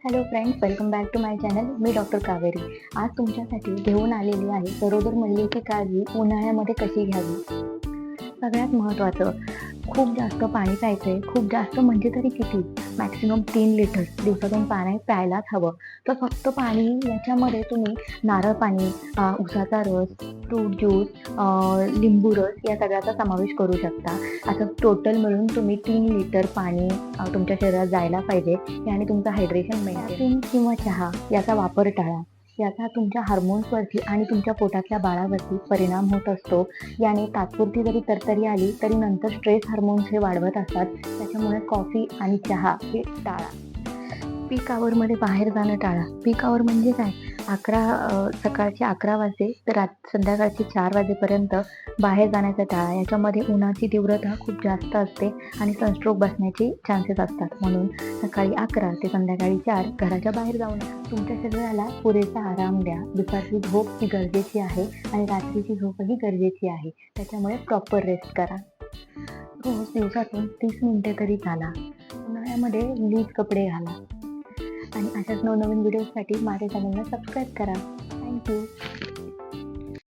Hello friends, welcome back to my channel. मी doctor Kaveri. आज तुमच्यासाठी घेऊन आलेली आहे गरोदर महिलेची काळजी उन्हाळ्यामध्ये कशी घ्यावी. सगळ्यात महत्त्वाचं, खूप जास्त पाणी प्यायचं आहे. खूप जास्त म्हणजे तरी किती? मॅक्सिमम 3 लिटर दिवसातून पाणी प्यायलाच हवं. तर फक्त पाणी याच्यामध्ये तुम्ही नारळ पाणी, उसाचा रस, फ्रूट ज्यूस, लिंबू रस या सगळ्याचा समावेश करू शकता. असं टोटल मिळून तुम्ही 3 लिटर पाणी तुमच्या शरीरात जायला पाहिजे. याने तुमचं हायड्रेशन मेंटेन. किंवा चहा याचा वापर टाळा. याचा तुमच्या हार्मोन्सवरती आणि तुमच्या पोटातल्या बाळावरती परिणाम होत असतो. याने तात्पुरती जरी तरतरी आली तरी नंतर स्ट्रेस हार्मोन्स हे वाढवत असतात. त्याच्यामुळे कॉफी आणि चहा हे टाळा. पीक आवरमध्ये बाहेर जाणं टाळा. पीक आवर म्हणजे काय? सकाळचे 11 वाजले तर संध्याकाळचे 4 वाजेपर्यंत बाहेर जाण्याचं टाळा. याच्यामध्ये उन्हाची तीव्रता खूप जास्त असते आणि सनस्ट्रोक बसण्याचे चान्सेस असतात. म्हणून सकाळी 11 ते संध्याकाळी 4 घराच्या बाहेर जाऊ नका. तुमच्या शरीराला पुरेसा आराम द्या. दुपारची झोप ही गरजेची आहे आणि रात्रीची झोपही गरजेची आहे. त्याच्यामुळे प्रॉपर रेस्ट करा. रोज दिवसातून 30 मिनिटे तरी चाला. उन्हाळ्यामध्ये लूज कपडे घाला आणि अशाच नवनवीन व्हिडिओसाठी माझ्या चॅनलला सबस्क्राईब करा. थँक्यू.